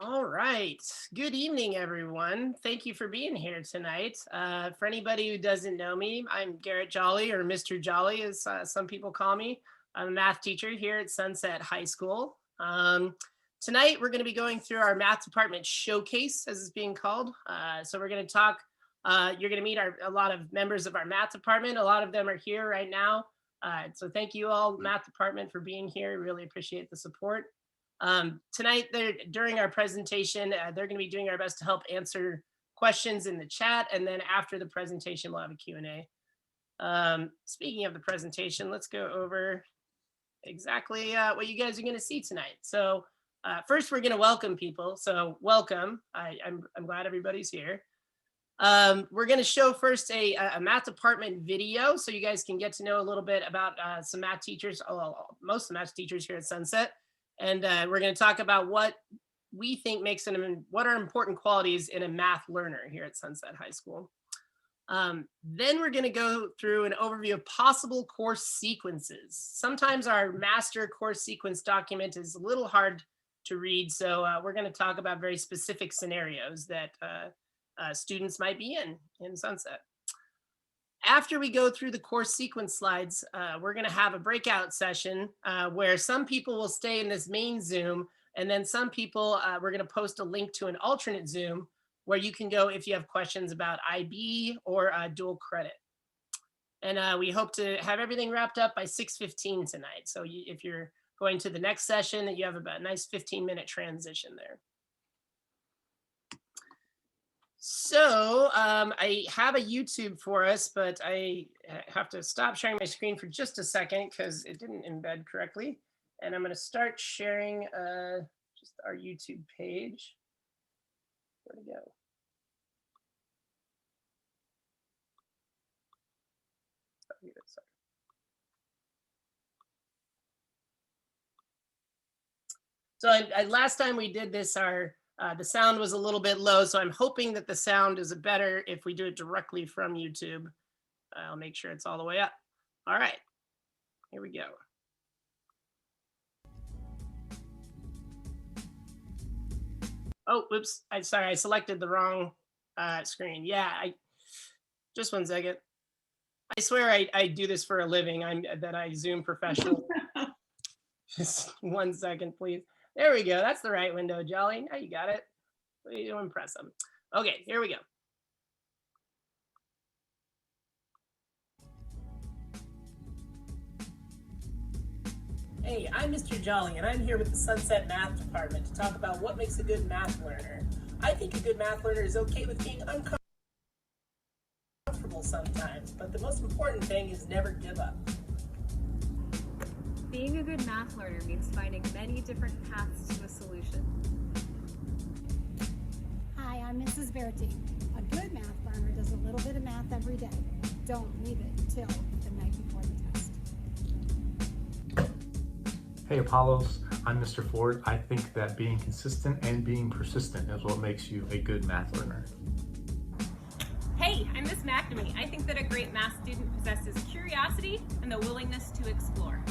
All right. Good evening, everyone. Thank you for being here tonight. For anybody who doesn't know me, I'm Garrett Jolly, or Mr. Jolly, as some people call me. I'm a math teacher here at Sunset High School. Tonight, we're going to be going through our math department showcase, as it's being called. So we're going to talk. You're going to meet a lot of members of our math department. A lot of them are here right now. So thank you all, math department, for being here. Really appreciate the support. Tonight, during our presentation, they're going to be doing our best to help answer questions in the chat. And then after the presentation, we'll have a Q&A. Speaking of the presentation, let's go over exactly what you guys are going to see tonight. So first, we're going to welcome people. So welcome. I'm glad everybody's here. We're going to show first a math department video so you guys can get to know a little bit about some math teachers, most of the math teachers here at Sunset. And we're going to talk about what we think makes what are important qualities in a math learner here at Sunset High School. Then we're going to go through an overview of possible course sequences. Sometimes our master course sequence document is a little hard to read, so we're going to talk about very specific scenarios that students might be in Sunset. After we go through the course sequence slides, we're going to have a breakout session where some people will stay in this main Zoom, and then some people, we're going to post a link to an alternate Zoom where you can go if you have questions about IB or dual credit. And we hope to have everything wrapped up by 6:15 tonight. So if you're going to the next session, you have about a nice 15-minute transition there. So I have a YouTube for us, but I have to stop sharing my screen for just a second because it didn't embed correctly. And I'm going to start sharing just our YouTube page. Where'd it go? So last time we did this, the sound was a little bit low, so I'm hoping that the sound is better if we do it directly from YouTube. I'll make sure it's all the way up. All right, here we go. Oh, whoops, sorry, I selected the wrong screen. Yeah, just one second. I swear I do this for a living. I Zoom professional. Just 1 second, please. There we go. That's the right window, Jolly. Now you got it. You impress them. Okay, here we go. Hey, I'm Mr. Jolly, and I'm here with the Sunset Math Department to talk about what makes a good math learner. I think a good math learner is okay with being uncomfortable sometimes, but the most important thing is never give up. Being a good math learner means finding many different paths to a solution. Hi, I'm Mrs. Verity. A good math learner does a little bit of math every day. Don't leave it until the night before the test. Hey Apollos, I'm Mr. Ford. I think that being consistent and being persistent is what makes you a good math learner. Hey, I'm Miss McNamee. I think that a great math student possesses curiosity and the willingness to explore.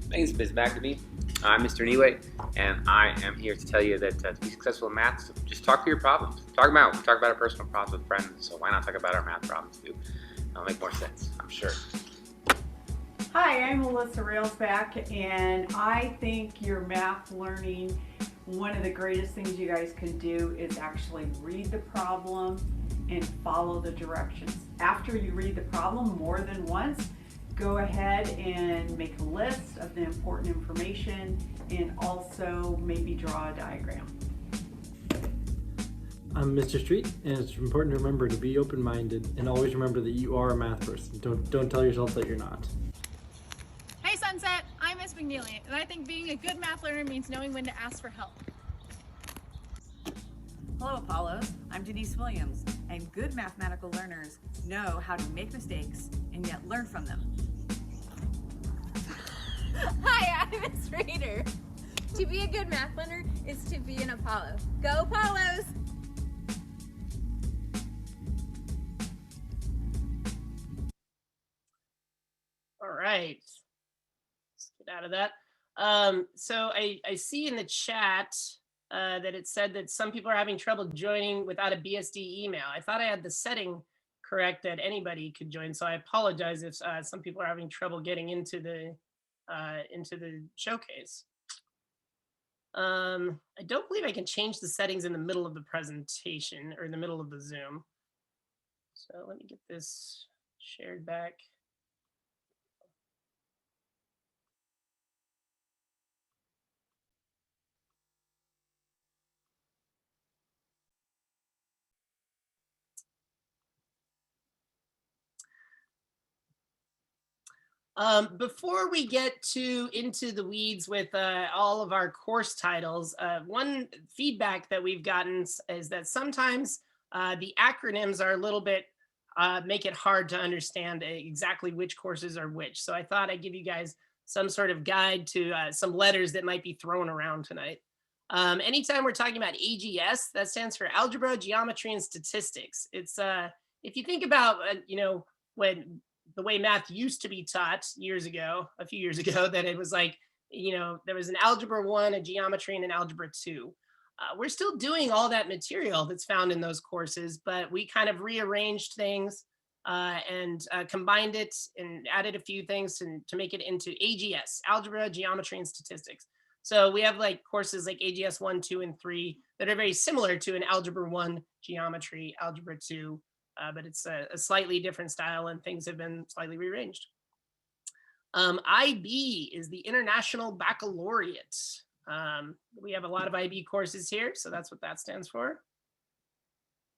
Thanks, Ms. McNamee. I'm Mr. Niway, and I am here to tell you that to be successful in math, just talk through your problems. Talk about our personal problems with friends, so why not talk about our math problems too? It'll make more sense, I'm sure. Hi, I'm Melissa Railsback, and I think your math learning, one of the greatest things you guys can do is actually read the problem and follow the directions. After you read the problem more than once, go ahead and make a list of the important information and also maybe draw a diagram. I'm Mr. Street, and it's important to remember to be open-minded and always remember that you are a math person. Don't tell yourself that you're not. Hey Sunset, I'm Miss McNeely, and I think being a good math learner means knowing when to ask for help. Hello Apollos, I'm Denise Williams, and good mathematical learners know how to make mistakes and yet learn from them. Hi, I'm Miss Rader. To be a good math learner is to be an Apollo. Go Apollos! All right, let's get out of that. So I see in the chat that it said that some people are having trouble joining without a BSD email. I thought I had the setting correct that anybody could join, so I apologize if some people are having trouble getting into the showcase. I don't believe I can change the settings in the middle of the presentation or in the middle of the Zoom. So let me get this shared back. Before we get into the weeds with all of our course titles, one feedback that we've gotten is that sometimes the acronyms are a little bit make it hard to understand exactly which courses are which. So I thought I'd give you guys some sort of guide to some letters that might be thrown around tonight. Anytime we're talking about AGS, that stands for Algebra, Geometry, and Statistics. It's if you think about when the way math used to be taught a few years ago, that it was like, there was an Algebra 1, a Geometry, and an Algebra 2. We're still doing all that material that's found in those courses, but we kind of rearranged things and combined it and added a few things to make it into AGS, Algebra, Geometry, and Statistics. So we have like courses like AGS 1, 2, and 3 that are very similar to an Algebra 1, Geometry, Algebra 2, but it's a slightly different style and things have been slightly rearranged. IB is the International Baccalaureate. We have a lot of IB courses here, so that's what that stands for.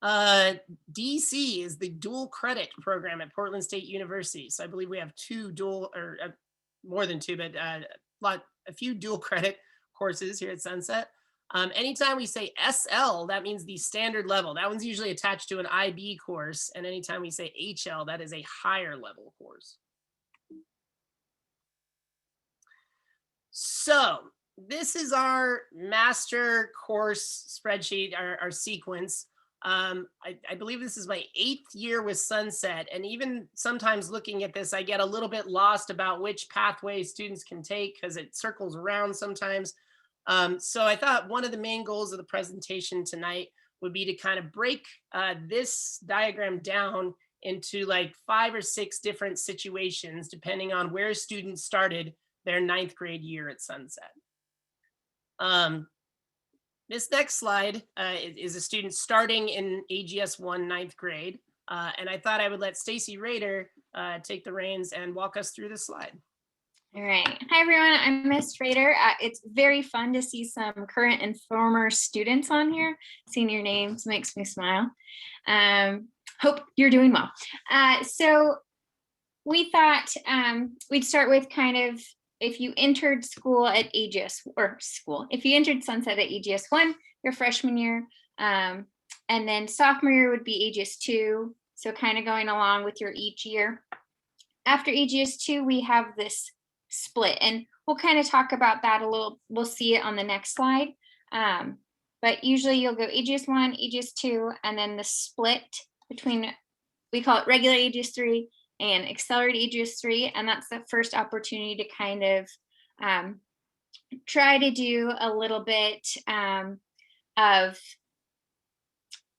DC is the dual credit program at Portland State University. So I believe we have two dual, or more than two, but a few dual credit courses here at Sunset. Anytime we say SL, that means the standard level. That one's usually attached to an IB course. And anytime we say HL, that is a higher level course. So this is our master course spreadsheet, our sequence. I believe this is my 8th year with Sunset. And even sometimes looking at this, I get a little bit lost about which pathway students can take because it circles around sometimes. So I thought one of the main goals of the presentation tonight would be to kind of break this diagram down into like 5 or 6 different situations, depending on where students started their 9th grade year at Sunset. This next slide is a student starting in AGS 1 9th grade. And I thought I would let Stacy Rader take the reins and walk us through this slide. All right. Hi, everyone. I'm Miss Rader. It's very fun to see some current and former students on here. Seeing your names makes me smile. Hope you're doing well. So we thought we'd start with kind of if you entered school at AGS, if you entered Sunset at AGS 1, your freshman year, and then sophomore year would be AGS 2. So kind of going along with your each year. After AGS 2, we have this split, and we'll kind of talk about that a little. We'll see it on the next slide. But usually you'll go AGS 1, AGS 2, and then the split between, we call it regular AGS 3 and accelerated AGS 3. And that's the first opportunity to kind of try to do a little bit of,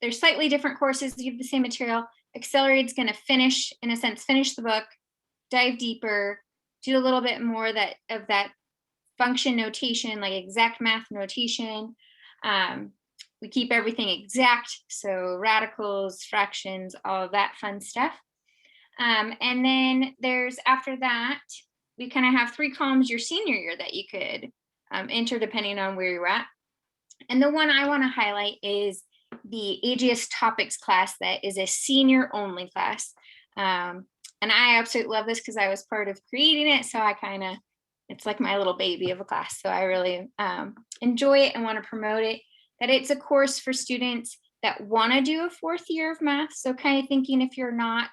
there's slightly different courses, you have the same material. Accelerated is going to finish, in a sense, finish the book, dive deeper, do a little bit more of that function notation, like exact math notation. We keep everything exact, so radicals, fractions, all of that fun stuff. And then there's, after that, we kind of have 3 columns your senior year that you could enter depending on where you're at. And the one I want to highlight is the Egs Topics class that is a senior only class. And I absolutely love this because I was part of creating it. So I kind of, it's like my little baby of a class. So I really enjoy it and want to promote it, that it's a course for students that want to do a 4th year of math. So kind of thinking if you're not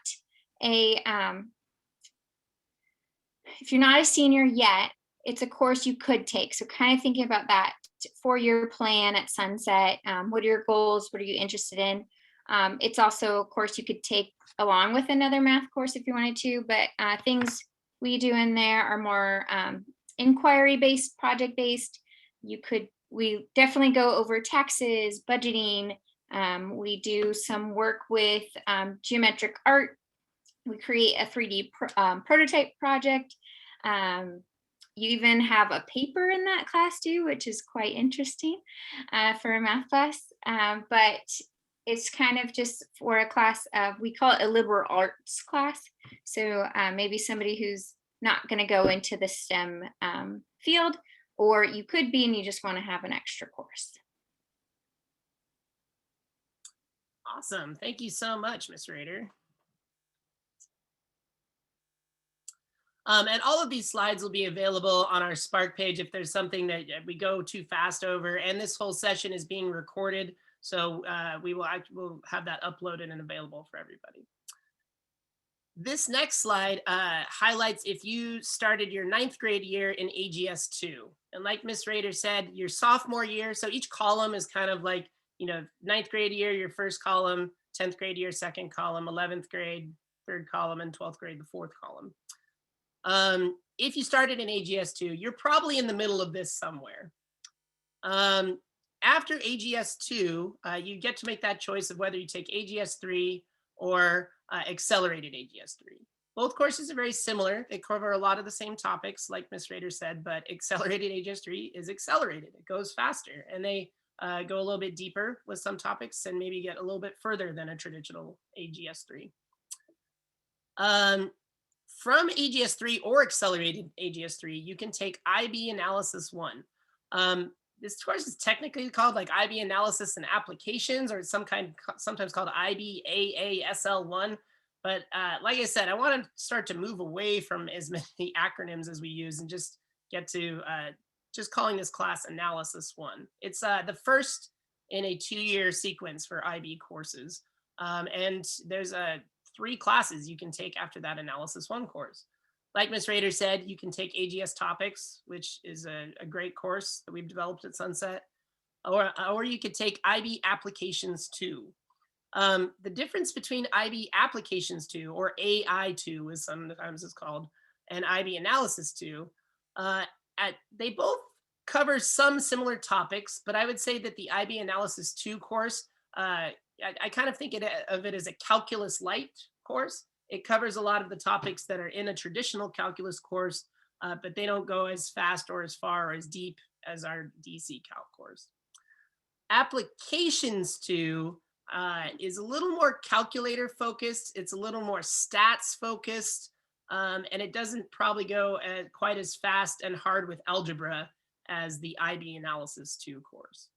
a senior yet, it's a course you could take. So kind of thinking about that 4-year plan at Sunset. What are your goals? What are you interested in? It's also a course you could take along with another math course if you wanted to, but things we do in there are more inquiry-based, project-based. We definitely go over taxes, budgeting. We do some work with geometric art. We create a 3D prototype project. You even have a paper in that class too, which is quite interesting for a math class. But it's kind of just for a class of, we call it a liberal arts class. So maybe somebody who's not going to go into the STEM field, or you could be and you just want to have an extra course. Awesome. Thank you so much, Ms. Rader. And all of these slides will be available on our Spark page if there's something that we go too fast over. And this whole session is being recorded, so we'll have that uploaded and available for everybody. This next slide highlights if you started your 9th grade year in AGS 2. And like Ms. Rader said, your sophomore year, so each column is kind of like, 9th grade year, your first column, 10th grade year, second column, 11th grade, third column, and 12th grade, the fourth column. If you started in AGS 2, you're probably in the middle of this somewhere. After AGS 2, you get to make that choice of whether you take AGS 3 or accelerated AGS 3. Both courses are very similar. They cover a lot of the same topics, like Ms. Rader said, but accelerated AGS 3 is accelerated. It goes faster, and they go a little bit deeper with some topics and maybe get a little bit further than a traditional AGS 3. From AGS 3 or accelerated AGS 3, you can take IB Analysis 1. This course is technically called like IB Analysis and Applications, or sometimes called IB AASL 1. But like I said, I want to start to move away from as many acronyms as we use and just get to just calling this class Analysis 1. It's the first in a 2-year sequence for IB courses. And there's 3 classes you can take after that Analysis 1 course. Like Ms. Rader said, you can take Egs Topics, which is a great course that we've developed at Sunset, or you could take IB Applications 2. The difference between IB Applications 2, or AI2 as sometimes it's called, and IB Analysis 2, they both cover some similar topics, but I would say that the IB Analysis 2 course, I kind of think of it as a calculus light course. It covers a lot of the topics that are in a traditional calculus course, but they don't go as fast or as far or as deep as our DC Calc course. Applications 2 is a little more calculator focused. It's a little more stats focused, and it doesn't probably go quite as fast and hard with algebra as the IB Analysis 2 course.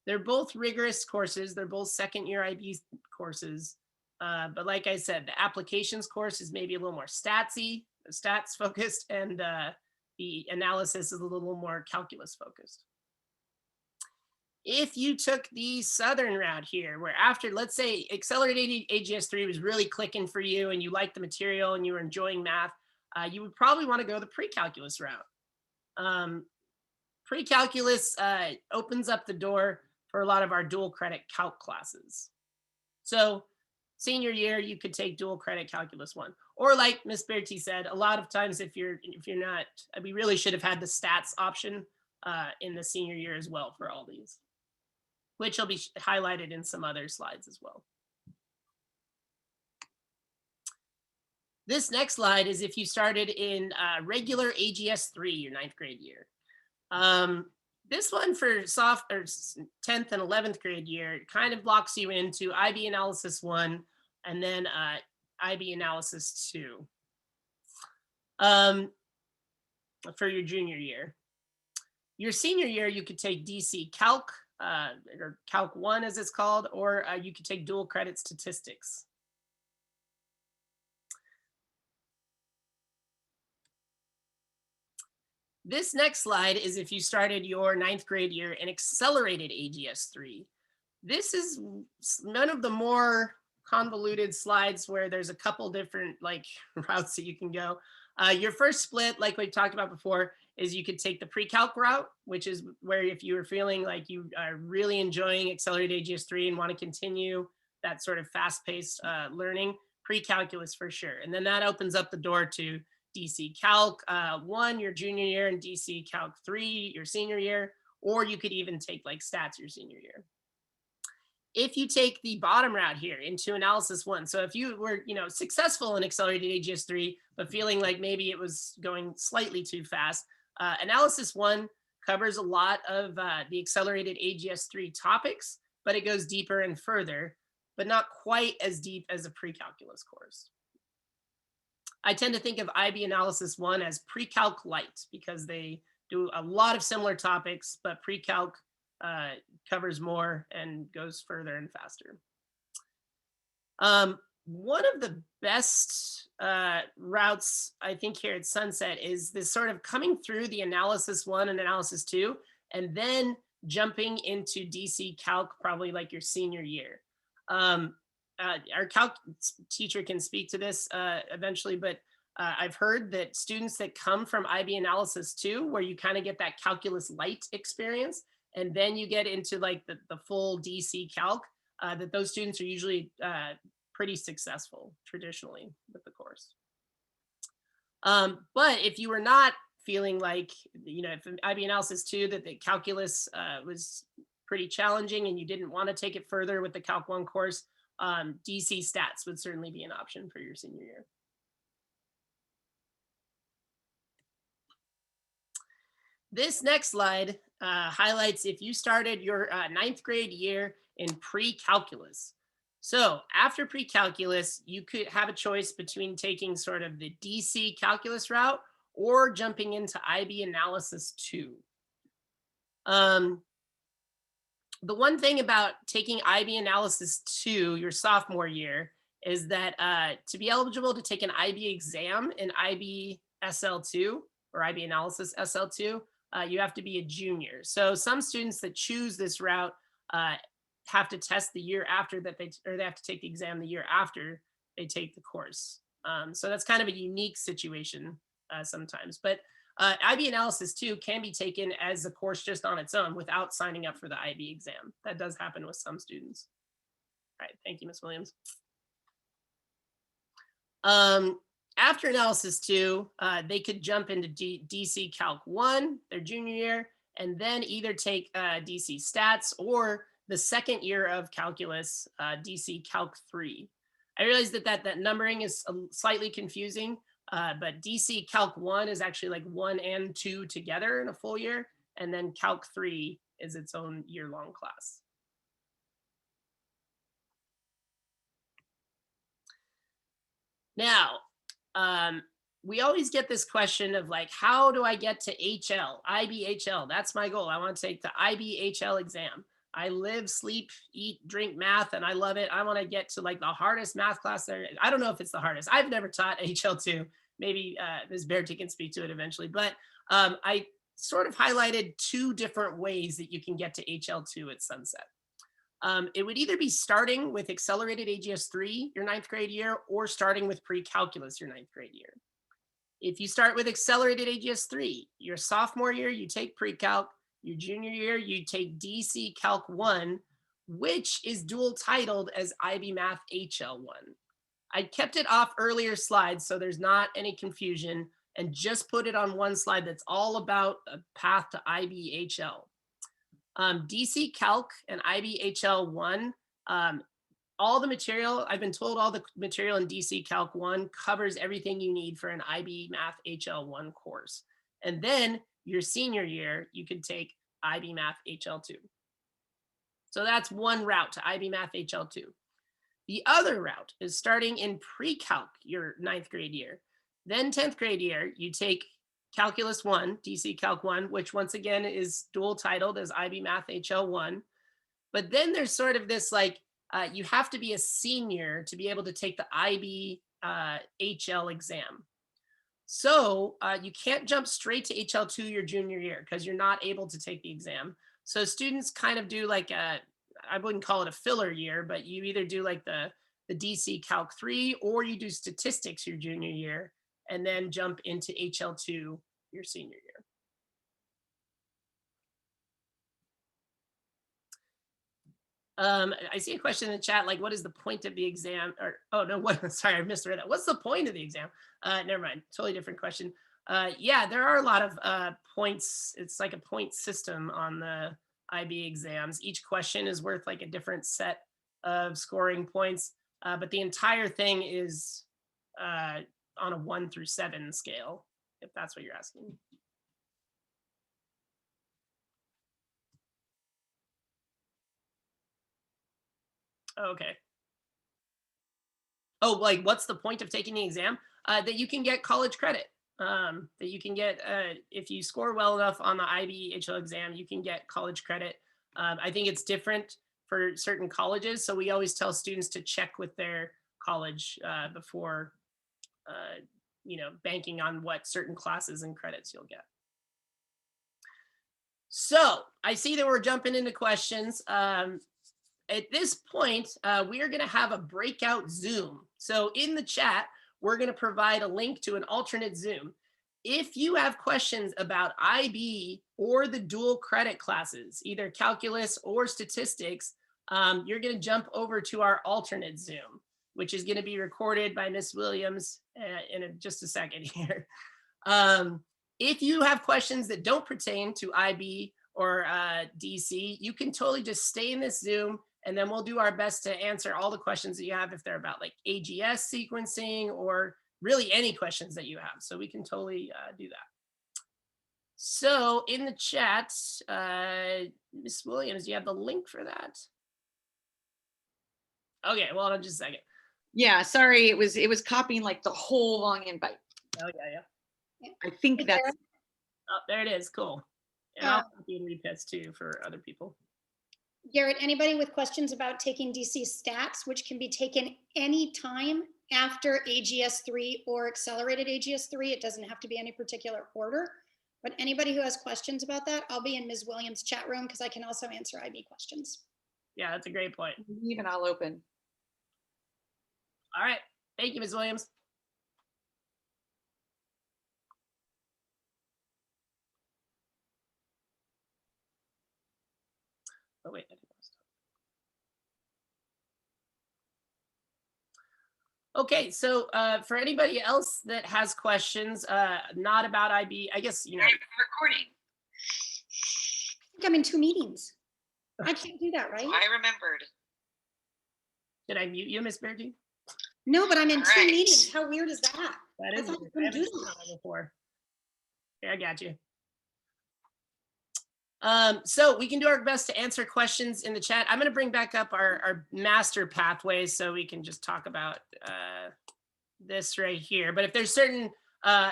They're both rigorous courses. They're both second-year IB courses. But like I said, the applications course is maybe a little more stats focused, and the analysis is a little more calculus focused. If you took the southern route here, where after, let's say, accelerated AGS 3 was really clicking for you and you liked the material and you were enjoying math, you would probably want to go the pre-calculus route. Pre-calculus opens up the door for a lot of our dual credit calc classes. So senior year, you could take dual credit calculus 1. Or like Ms. Berti said, a lot of times if you're not, we really should have had the stats option in the senior year as well for all these, which will be highlighted in some other slides as well. This next slide is if you started in regular AGS 3, your 9th grade year. This one for 10th and 11th grade year kind of locks you into IB Analysis 1 and then IB Analysis 2 for your junior year. Your senior year, you could take DC Calc, or Calc 1 as it's called, or you could take dual credit statistics. This next slide is if you started your 9th grade year in accelerated AGS 3. This is none of the more convoluted slides where there's a couple different routes that you can go. Your first split, like we talked about before, is you could take the pre-calc route, which is where if you were feeling like you are really enjoying accelerated AGS 3 and want to continue that sort of fast-paced learning, pre-calculus for sure. And then that opens up the door to DC Calc 1 your junior year and DC Calc 3 your senior year, or you could even take like stats your senior year. If you take the bottom route here into analysis 1, so if you were, successful in accelerated AGS 3, but feeling like maybe it was going slightly too fast, analysis 1 covers a lot of the accelerated AGS 3 topics, but it goes deeper and further, but not quite as deep as a pre-calculus course. I tend to think of IB analysis 1 as pre-calc light because they do a lot of similar topics, but pre-calc covers more and goes further and faster. One of the best routes, I think, here at Sunset is this sort of coming through the analysis 1 and analysis 2, and then jumping into DC Calc probably like your senior year. Our calc teacher can speak to this eventually, but I've heard that students that come from IB analysis 2, where you kind of get that calculus light experience, and then you get into like the full DC Calc, that those students are usually pretty successful traditionally with the course. But if you were not feeling like, if IB analysis 2, that the calculus was pretty challenging and you didn't want to take it further with the Calc 1 course, DC stats would certainly be an option for your senior year. This next slide highlights if you started your 9th grade year in pre-calculus. So after pre-calculus, you could have a choice between taking sort of the DC calculus route or jumping into IB analysis 2. The one thing about taking IB analysis 2 your sophomore year is that to be eligible to take an IB exam in IB SL2 or IB analysis SL2, you have to be a junior. So some students that choose this route have to test the year after that they have to take the exam the year after they take the course. So that's kind of a unique situation sometimes. But IB analysis 2 can be taken as a course just on its own without signing up for the IB exam. That does happen with some students. All right, thank you, Ms. Williams. After analysis 2, they could jump into DC Calc 1 their junior year, and then either take DC Stats or the second year of calculus, DC Calc 3. I realize that numbering is slightly confusing, but DC Calc 1 is actually like 1 and 2 together in a full year, and then Calc 3 is its own year-long class. Now, we always get this question of like, how do I get to HL, IBHL? That's my goal. I want to take the IBHL exam. I live, sleep, eat, drink math, and I love it. I want to get to like the hardest math class there. I don't know if it's the hardest. I've never taught HL2. Maybe Ms. Berti can speak to it eventually. But I sort of highlighted 2 different ways that you can get to HL2 at Sunset. It would either be starting with accelerated AGS 3 your 9th grade year, or starting with pre-calculus your 9th grade year. If you start with accelerated AGS 3, your sophomore year, you take pre-calc. Your junior year, you take DC Calc 1, which is dual titled as IB Math HL1. I kept it off earlier slides so there's not any confusion, and just put it on one slide that's all about a path to IBHL. DC Calc and IBHL1, all the material, I've been told all the material in DC Calc 1 covers everything you need for an IB Math HL1 course. And then your senior year, you could take IB Math HL2. So that's one route to IB Math HL2. The other route is starting in pre-calc your 9th grade year. Then 10th grade year, you take Calculus 1, DC Calc 1, which once again is dual titled as IB Math HL1. But then there's sort of this like, you have to be a senior to be able to take the IB HL exam. So you can't jump straight to HL2 your junior year because you're not able to take the exam. So students kind of do like I wouldn't call it a filler year, but you either do like the DC Calc 3 or you do statistics your junior year and then jump into HL2 your senior I see a question in the chat, like, what is the point of the exam? Or, oh no, what, sorry, I misread that. What's the point of the exam? Never mind, totally different question. Yeah, there are a lot of points. It's like a point system on the IB exams. Each question is worth like a different set of scoring points, but the entire thing is on a 1 through 7 scale, if that's what you're asking. Okay. Oh, like what's the point of taking the exam? That you can get college credit. That you can get, if you score well enough on the IB HL exam, you can get college credit. I think it's different for certain colleges. So we always tell students to check with their college before, you know, banking on what certain classes and credits you'll get. So I see that we're jumping into questions. At this point, we are going to have a breakout Zoom. So in the chat, we're going to provide a link to an alternate Zoom. If you have questions about IB or the dual credit classes, either calculus or statistics, you're going to jump over to our alternate Zoom, which is going to be recorded by Miss Williams in just a second here. If you have questions that don't pertain to IB or DC, you can totally just stay in this Zoom, and then we'll do our best to answer all the questions that you have if they're about like AGS sequencing or really any questions that you have. So we can totally do that. So in the chat, Miss Williams, do you have the link for that? Okay, well, hold on just a second. Yeah, sorry, it was copying like the whole long invite. Oh yeah. I think that's. Oh, there it is. Cool. And I'll copy and repaste too for other people. Garrett, anybody with questions about taking DC stats, which can be taken anytime after AGS 3 or accelerated AGS 3, it doesn't have to be any particular order, but anybody who has questions about that, I'll be in Ms. Williams' chat room because I can also answer IB questions. Yeah, that's a great point. Even I'll open. All right. Thank you, Ms. Williams. Oh, wait. Okay, so for anybody else that has questions, not about IB, I guess, you know. I'm recording. I think I'm in 2 meetings. I can't do that, right? I remembered. Did I mute you, Miss Bertie? No, but I'm in 2 meetings. How weird is that? That is weird. I haven't seen that before. Yeah, I got you. So we can do our best to answer questions in the chat. I'm going to bring back up our master pathways so we can just talk about this right here. But if there's certain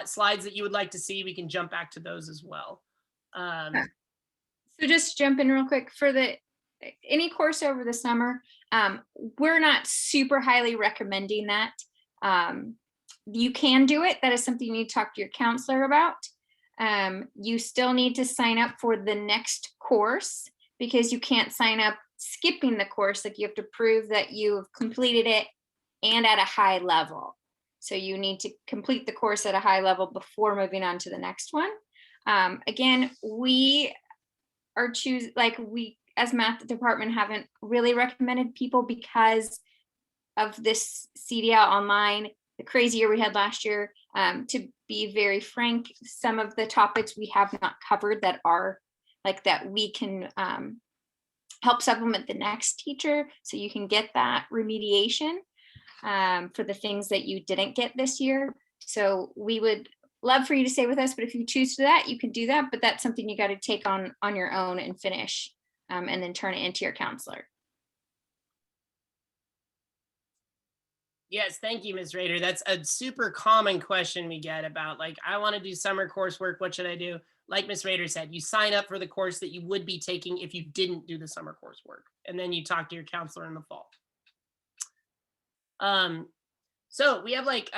slides that you would like to see, we can jump back to those as well. So just jump in real quick for any course over the summer. We're not super highly recommending that. You can do it. That is something you need to talk to your counselor about. You still need to sign up for the next course because you can't sign up skipping the course. Like you have to prove that you've completed it and at a high level. So you need to complete the course at a high level before moving on to the next one. Again, we as math department haven't really recommended people because of this CDL online, the crazy year we had last year. To be very frank, some of the topics we have not covered that are like that we can help supplement the next teacher so you can get that remediation for the things that you didn't get this year. So we would love for you to stay with us, but if you choose to do that, you can do that, but that's something you got to take on your own and finish and then turn it into your counselor. Yes, thank you, Ms. Rader. That's a super common question we get about, like, I want to do summer coursework. What should I do? Like Ms. Rader said, you sign up for the course that you would be taking if you didn't do the summer coursework, and then you talk to your counselor in the fall. So we have like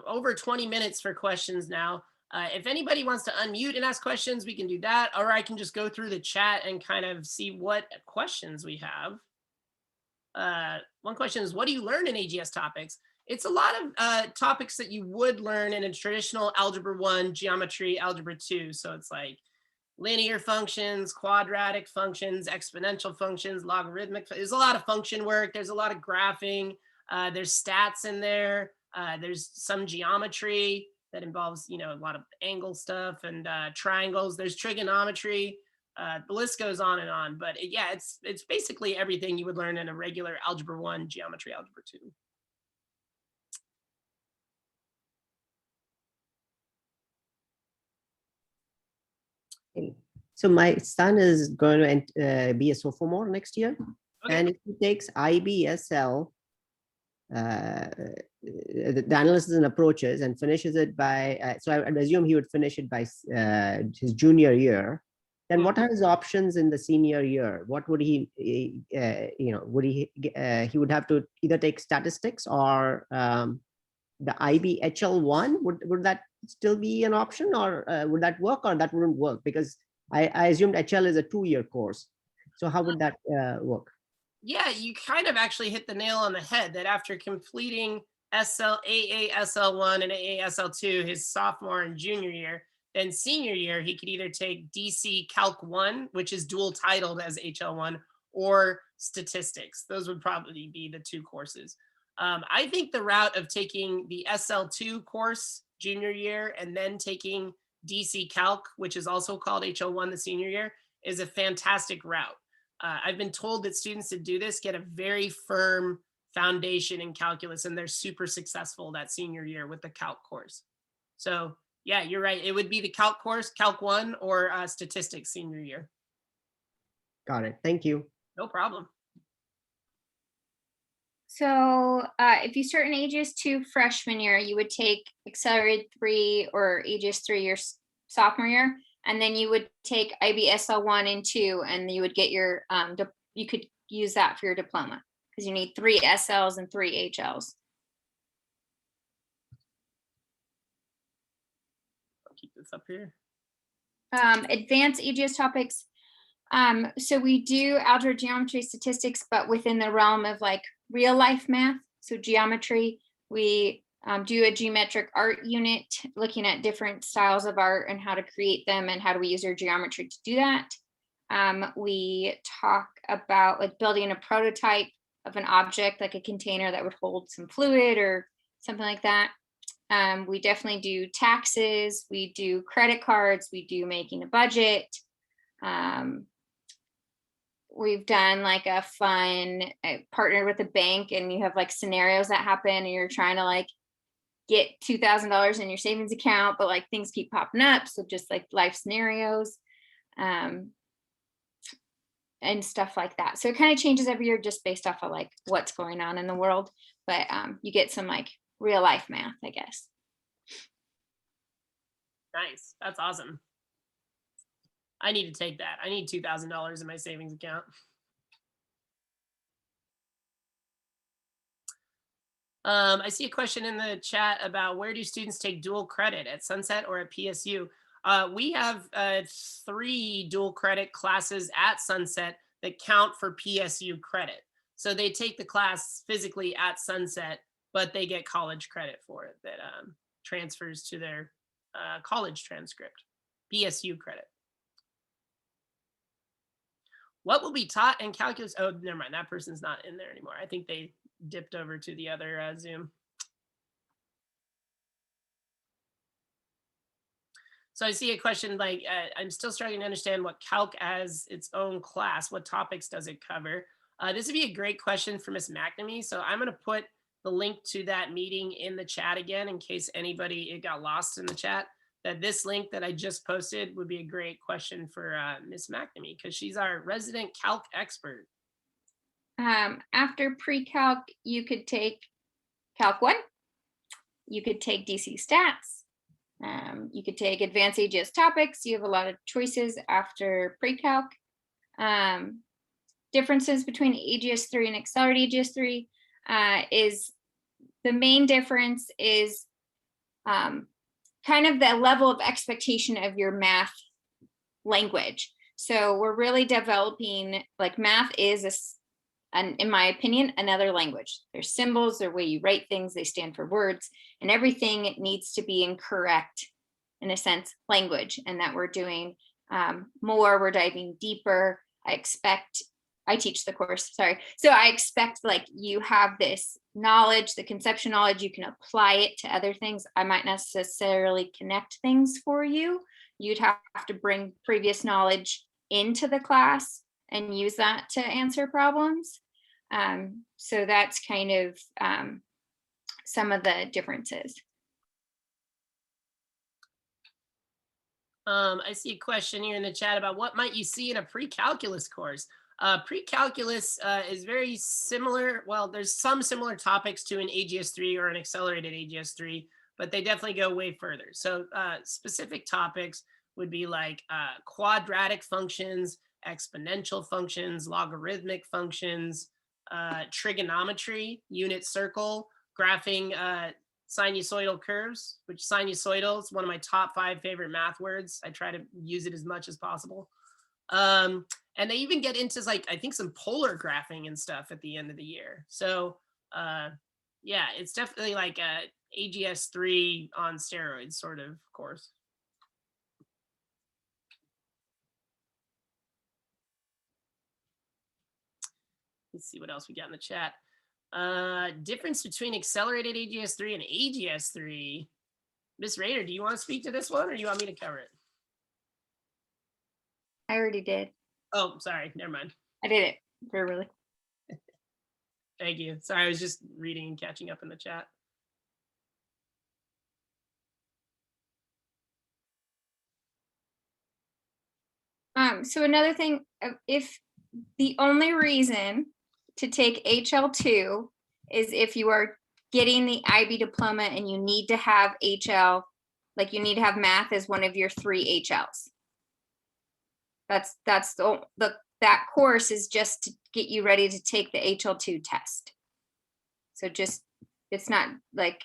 over 20 minutes for questions now. If anybody wants to unmute and ask questions, we can do that, or I can just go through the chat and kind of see what questions we have. One question is, what do you learn in AGS topics? It's a lot of topics that you would learn in a traditional Algebra 1, Geometry, Algebra 2. So it's like linear functions, quadratic functions, exponential functions, logarithmic. There's a lot of function work. There's a lot of graphing. There's stats in there. There's some geometry that involves, a lot of angle stuff and triangles. There's trigonometry. The list goes on and on. But yeah, it's basically everything you would learn in a regular Algebra 1, Geometry Algebra 2. So my son is going to be a sophomore next year, and if he takes IBSL, the analysis and approaches, and finishes it by, so I would assume he would finish it by his junior year. Then what are his options in the senior year? What would he, would he would have to either take statistics or the IBHL1? Would that still be an option, or would that work, or that wouldn't work? Because I assumed HL is a 2-year course. So how would that work? Yeah, you kind of actually hit the nail on the head that after completing AASL1 and AASL2 his sophomore and junior year, then senior year, he could either take DC Calc 1, which is dual titled as HL1, or statistics. Those would probably be the 2 courses. I think the route of taking the SL2 course junior year and then taking DC Calc, which is also called HL1 the senior year, is a fantastic route. I've been told that students that do this get a very firm foundation in calculus, and they're super successful that senior year with the Calc course. So yeah, you're right. It would be the Calc course, Calc 1, or statistics senior year. Got it. Thank you. No problem. So if you start in AGS 2 freshman year, you would take Accelerated 3 or AGS 3 your sophomore year, and then you would take IBSL 1 and 2, and you would get your, you could use that for your diploma because you need 3 SLs and 3 HLs. I'll keep this up here. Advanced AGS topics. So we do algebra, geometry, statistics, but within the realm of like real life math. So geometry, we do a geometric art unit, looking at different styles of art and how to create them and how do we use our geometry to do that. We talk about like building a prototype of an object, like a container that would hold some fluid or something like that. We definitely do taxes, we do credit cards, we do making a budget. We've done like a fun partnered with a bank, and you have like scenarios that happen and you're trying to like get $2,000 in your savings account, but like things keep popping up. So just like life scenarios and stuff like that. So it kind of changes every year just based off of like what's going on in the world. But you get some like real life math, I guess. Nice. That's awesome. I need to take that. I need $2,000 in my savings account. I see a question in the chat about where do students take dual credit, at Sunset or at PSU? We have 3 dual credit classes at Sunset that count for PSU credit. So they take the class physically at Sunset, but they get college credit for it that transfers to their college transcript, PSU credit. What will be taught in calculus? Oh, never mind. That person's not in there anymore. I think they dipped over to the other Zoom. So I see a question like, I'm still struggling to understand what Calc as its own class. What topics does it cover? This would be a great question for Miss McNamee. So I'm going to put the link to that meeting in the chat again, in case it got lost in the chat. That this link that I just posted would be a great question for Miss McNamee, because she's our resident Calc expert. After Pre-Calc, you could take Calc 1. You could take DC Stats. You could take Advanced AGS Topics. You have a lot of choices after Pre-Calc. Differences between AGS 3 and Accelerated AGS 3 is the main difference is kind of the level of expectation of your math language. So we're really developing, like math is, in my opinion, another language. There's symbols, the way you write things, they stand for words, and everything needs to be in correct, in a sense, language, and that we're doing more, we're diving deeper. I teach the course, sorry. So I expect like you have this knowledge, the conception knowledge, you can apply it to other things. I might necessarily connect things for you. You'd have to bring previous knowledge into the class and use that to answer problems. So that's kind of some of the differences. I see a question here in the chat about what might you see in a pre-calculus course. Pre-calculus is very similar. Well, there's some similar topics to an AGS3 or an accelerated AGS3, but they definitely go way further. So specific topics would be like quadratic functions, exponential functions, logarithmic functions, trigonometry, unit circle, graphing sinusoidal curves, which sinusoidal is one of my top 5 favorite math words. I try to use it as much as possible. And they even get into like, I think some polar graphing and stuff at the end of the year. So yeah, it's definitely like a AGS3 on steroids sort of course. Let's see what else we got in the chat. Difference between accelerated AGS3 and AGS3. Miss Rader, do you want to speak to this one or do you want me to cover it? I already did. Oh, sorry. Never mind. I did it verbally. Thank you. Sorry, I was just reading and catching up in the chat. So another thing, if the only reason to take HL2 is if you are getting the IB diploma and you need to have HL, like you need to have math as one of your 3 HLs. That's that course is just to get you ready to take the HL2 test. So just, it's not like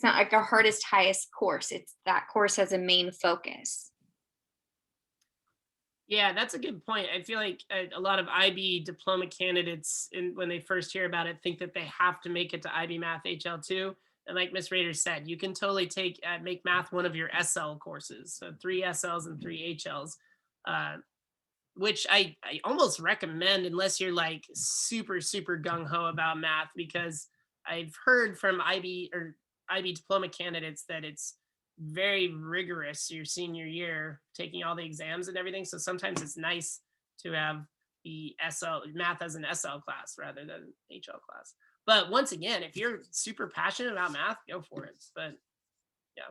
our hardest, highest course. It's that course has a main focus. Yeah, that's a good point. I feel like a lot of IB diploma candidates, when they first hear about it, think that they have to make it to IB Math HL2. And like Ms. Rader said, you can totally make math one of your SL courses. So 3 SLs and 3 HLs, which I almost recommend unless you're like super, super gung-ho about math, because I've heard from IB diploma candidates that it's very rigorous your senior year, taking all the exams and everything. So sometimes it's nice to have the SL math as an SL class rather than HL class. But once again, if you're super passionate about math, go for it. But yeah.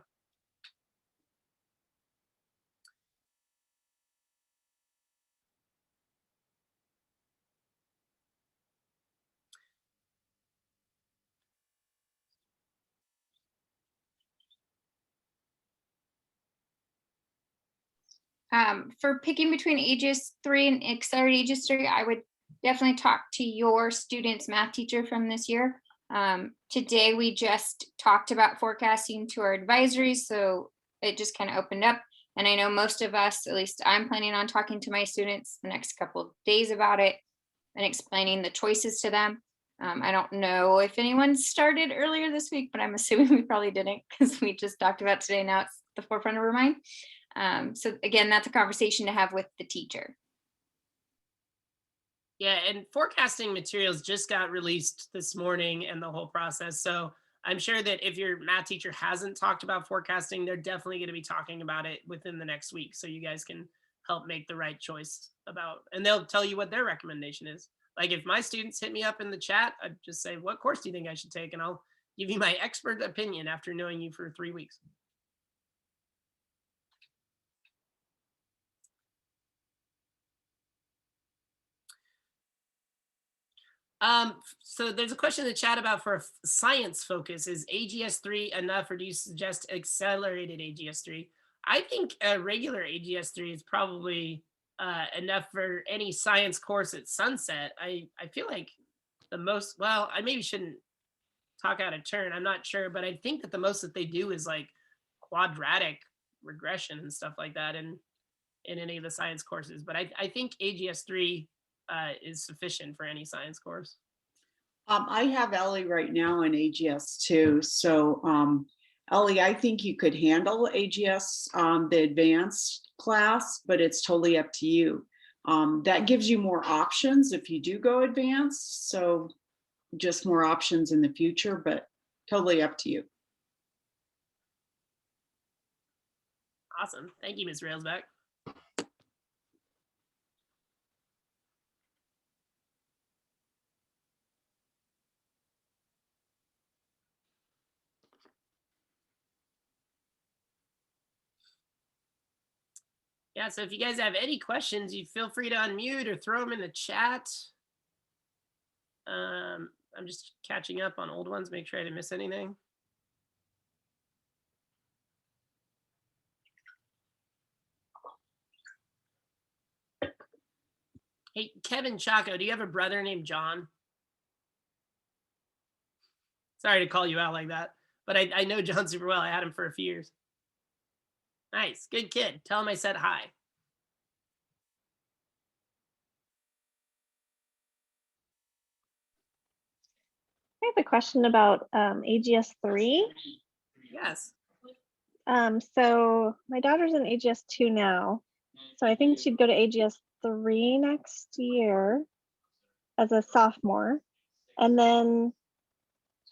For picking between AGS3 and accelerated AGS3, I would definitely talk to your student's math teacher from this year. Today, we just talked about forecasting to our advisories, so it just kind of opened up. And I know most of us, at least I'm planning on talking to my students the next couple of days about it and explaining the choices to them. I don't know if anyone started earlier this week, but I'm assuming we probably didn't because we just talked about today. Now it's the forefront of our mind. So again, that's a conversation to have with the teacher. Yeah, and forecasting materials just got released this morning and the whole process. So I'm sure that if your math teacher hasn't talked about forecasting, they're definitely going to be talking about it within the next week. So you guys can help make the right choice about, and they'll tell you what their recommendation is. Like if my students hit me up in the chat, I'd just say, what course do you think I should take? And I'll give you my expert opinion after knowing you for 3 weeks. So there's a question in the chat about for science focus, is AGS3 enough or do you suggest accelerated AGS3? I think a regular AGS3 is probably enough for any science course at Sunset. I feel like the most, well, I maybe shouldn't talk out of turn, I'm not sure, but I think that the most that they do is like quadratic regression and stuff like that in any of the science courses. But I think AGS3 is sufficient for any science course. I have Ellie right now in AGS too, so Ellie, I think you could handle AGS, the advanced class, but it's totally up to you. That gives you more options if you do go advanced. So just more options in the future, but totally up to you. Awesome. Thank you, Ms. Railsback. Yeah, so if you guys have any questions, you feel free to unmute or throw them in the chat. I'm just catching up on old ones, make sure I didn't miss anything. Hey, Kevin Chaco, do you have a brother named John? Sorry to call you out like that, but I know John super well. I had him for a few years. Nice, good kid. Tell him I said hi. I have a question about AGS 3. Yes. So my daughter's in AGS 2 now. So I think she'd go to AGS 3 next year as a sophomore. And then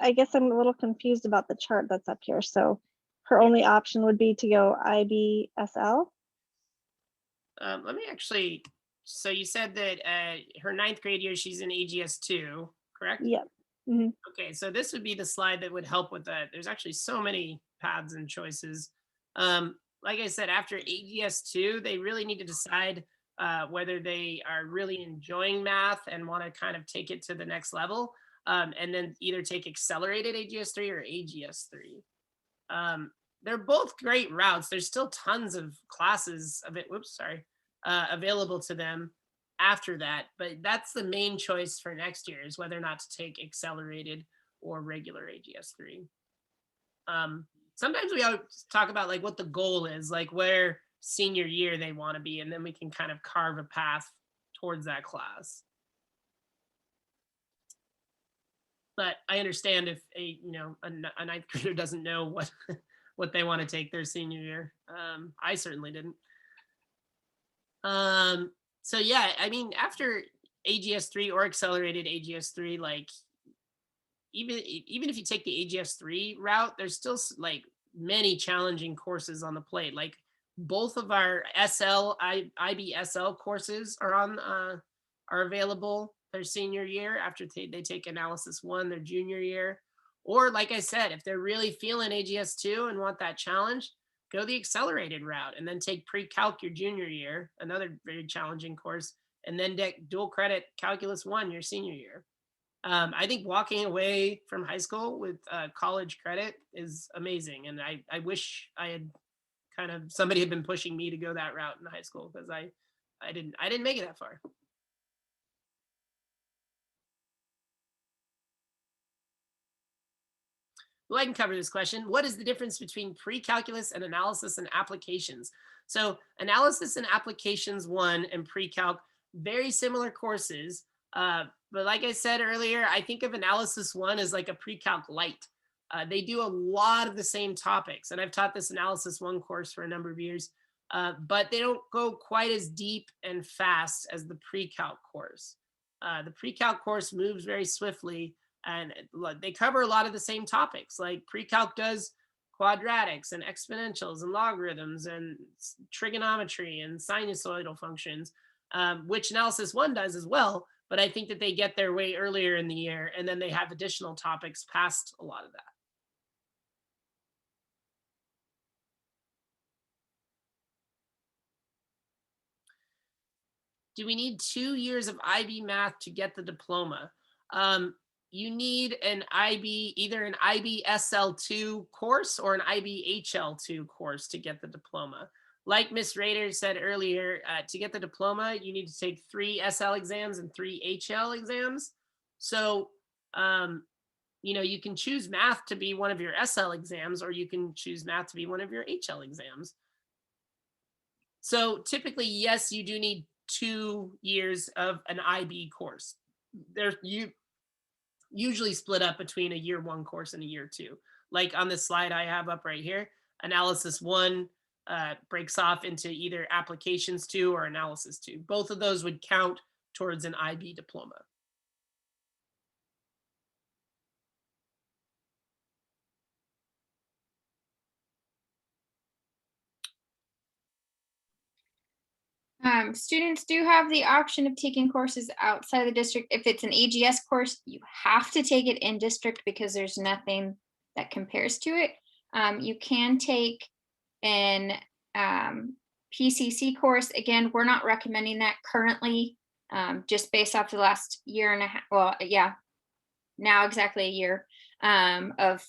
I guess I'm a little confused about the chart that's up here. So her only option would be to go IBSL. Let me actually, so you said that her 9th grade year, she's in AGS 2, correct? Yep. Mm-hmm. Okay, so this would be the slide that would help with that. There's actually so many paths and choices. Like I said, after AGS 2, they really need to decide whether they are really enjoying math and want to kind of take it to the next level, and then either take accelerated AGS 3 or AGS 3. They're both great routes. There's still tons of classes of it. Whoops, sorry, available to them after that, but that's the main choice for next year, is whether or not to take accelerated or regular AGS 3. Sometimes we always talk about like what the goal is, like where senior year they want to be, and then we can kind of carve a path towards that class. But I understand if a 9th grader doesn't know what what they want to take their senior year. I certainly didn't. So yeah, I mean, after AGS 3 or accelerated AGS 3, like even if you take the AGS 3 route, there's still like many challenging courses on the plate. Like both of our IBSL courses are available their senior year after they take analysis 1 their junior year. Or like I said, if they're really feeling AGS 2 and want that challenge, go the accelerated route and then take Pre-Calc your junior year, another very challenging course, and then dual credit Calculus 1 your senior year. I think walking away from high school with college credit is amazing. And I wish I had somebody had been pushing me to go that route in high school, because I didn't make it that far. Well, I can cover this question. What is the difference between pre-calculus and analysis and applications? So analysis and applications 1 and pre-calc, very similar courses. But like I said earlier, I think of analysis 1 as like a pre-calc light. They do a lot of the same topics, and I've taught this analysis 1 course for a number of years, but they don't go quite as deep and fast as the pre-calc course. The pre-calc course moves very swiftly, and they cover a lot of the same topics. Like Pre-Calc does quadratics and exponentials and logarithms and trigonometry and sinusoidal functions, which analysis 1 does as well. But I think that they get there way earlier in the year, and then they have additional topics past a lot of that. Do we need 2 years of IB math to get the diploma? You need an IB, either an IB-SL2 course or an IB-HL2 course to get the diploma. Like Ms. Rader said earlier, to get the diploma, you need to take 3 SL exams and 3 HL exams. So, you can choose math to be one of your SL exams, or you can choose math to be one of your HL exams. So typically, yes, you do need 2 years of an IB course. usually split up between a year 1 course and a year 2. Like on this slide I have up right here, analysis 1 breaks off into either applications 2 or analysis 2. Both of those would count towards an IB diploma. Students do have the option of taking courses outside the district. If it's an AGS course, you have to take it in district because there's nothing that compares to it. You can take an PCC course. Again, we're not recommending that currently, just based off the last year and a half. Well, yeah, now exactly a year of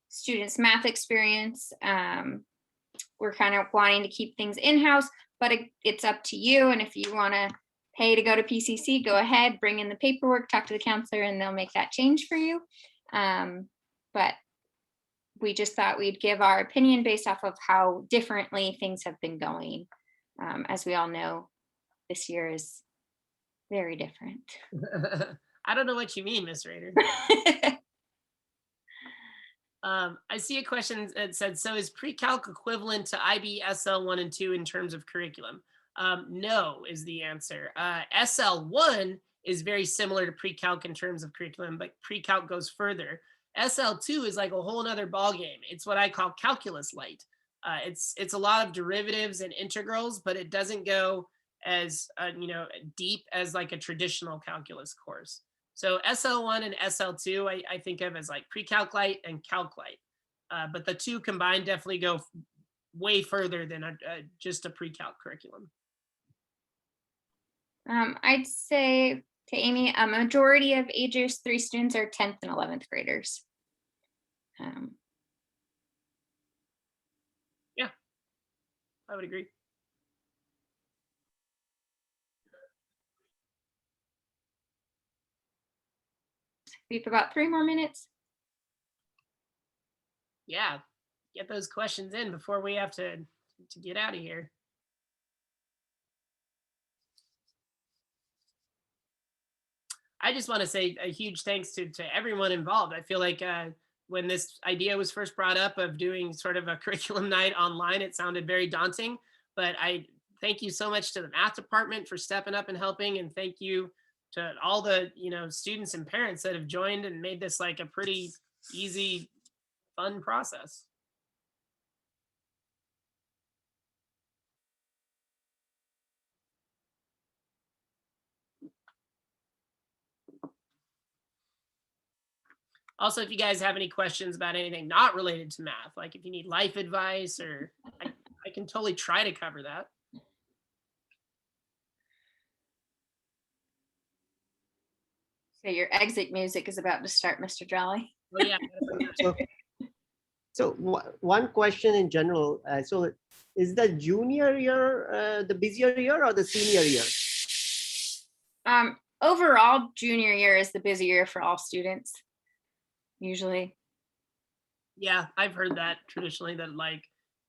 students' math experience. We're kind of wanting to keep things in-house, but it's up to you. And if you want to pay to go to PCC, go ahead, bring in the paperwork, talk to the counselor, and they'll make that change for you. But we just thought we'd give our opinion based off of how differently things have been going. As we all know, this year is very different. I don't know what you mean, Miss Rader. I see a question that said, so is Pre-Calc equivalent to IB SL 1 and 2 in terms of curriculum? No is the answer. SL 1 is very similar to Pre-Calc in terms of curriculum, but Pre-Calc goes further. SL 2 is like a whole nother ballgame. It's what I call calculus light. It's a lot of derivatives and integrals, but it doesn't go as deep as like a traditional calculus course. So SL1 and SL2, I think of as like Pre-Calc light and Calc light, but the two combined definitely go way further than just a Pre-Calc curriculum. I'd say to Amy, a majority of AGS 3 students are 10th and 11th graders. Yeah, I would agree. We have about 3 more minutes. Yeah, get those questions in before we have to get out of here. I just want to say a huge thanks to everyone involved. I feel like when this idea was first brought up of doing sort of a curriculum night online, it sounded very daunting, but I thank you so much to the math department for stepping up and helping, and thank you to all the students and parents that have joined and made this like a pretty easy, fun process. Also, if you guys have any questions about anything not related to math, like if you need life advice, or I can totally try to cover that. So your exit music is about to start, Mr. Jolly. Oh, yeah. So one question in general. So is the junior year the busier year or the senior year? Overall, junior year is the busy year for all students, usually. Yeah, I've heard that traditionally, that like,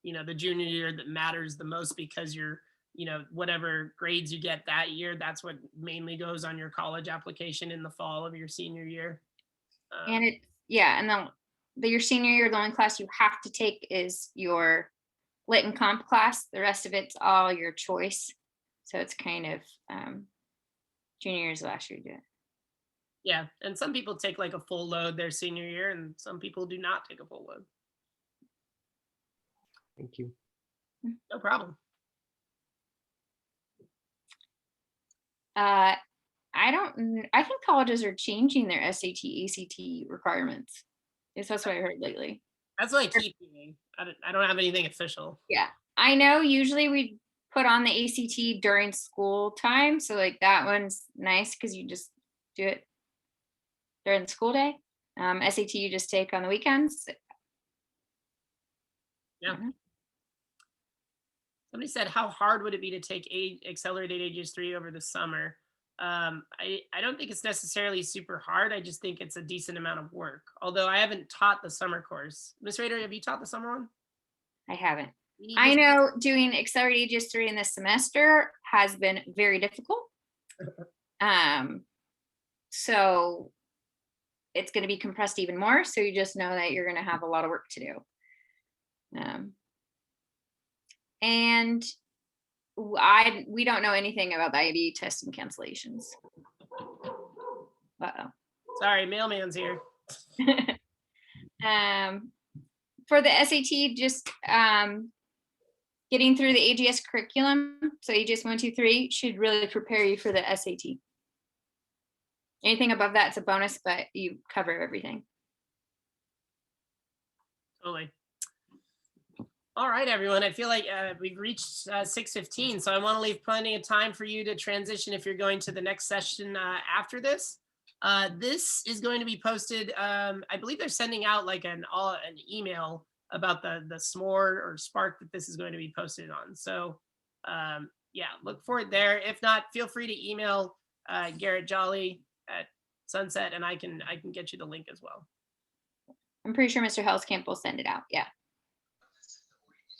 the junior year that matters the most because you're, whatever grades you get that year, that's what mainly goes on your college application in the fall of your senior year. And and then your senior year, the only class you have to take is your lit and comp class. The rest of it's all your choice. So it's kind of junior year is the last year you do it. Yeah, and some people take like a full load their senior year, and some people do not take a full load. Thank you. No problem. I think colleges are changing their SAT, ACT requirements. Yes, that's what I heard lately. That's what I keep hearing. I don't have anything official. Yeah, I know usually we put on the ACT during school time. So like that one's nice because you just do it during the school day. SAT you just take on the weekends. Yeah. Somebody said, how hard would it be to take accelerated AGS 3 over the summer? I don't think it's necessarily super hard. I just think it's a decent amount of work. Although I haven't taught the summer course. Ms. Rader, have you taught the summer one? I haven't. I know doing accelerated AGS 3 in this semester has been very difficult. So it's going to be compressed even more. So you just know that you're going to have a lot of work to do. And we don't know anything about the IB testing cancellations. Uh-oh. Sorry, mailman's here. For the SAT, just getting through the AGS curriculum, so AGS 1, 2, 3 should really prepare you for the SAT. Anything above that, it's a bonus, but you cover everything. Totally. All right, everyone. I feel like we've reached 6:15, so I want to leave plenty of time for you to transition if you're going to the next session after this. This is going to be posted. I believe they're sending out like an email about the s'more or spark that this is going to be posted on. So yeah, look for it there. If not, feel free to email Garrett Jolly at Sunset, and I can get you the link as well. I'm pretty sure Mr. Hellscamp will send it out. Yeah.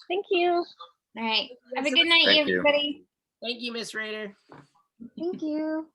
Thank you. All right. Have a good night, everybody. Thank you, Miss Rader. Thank you.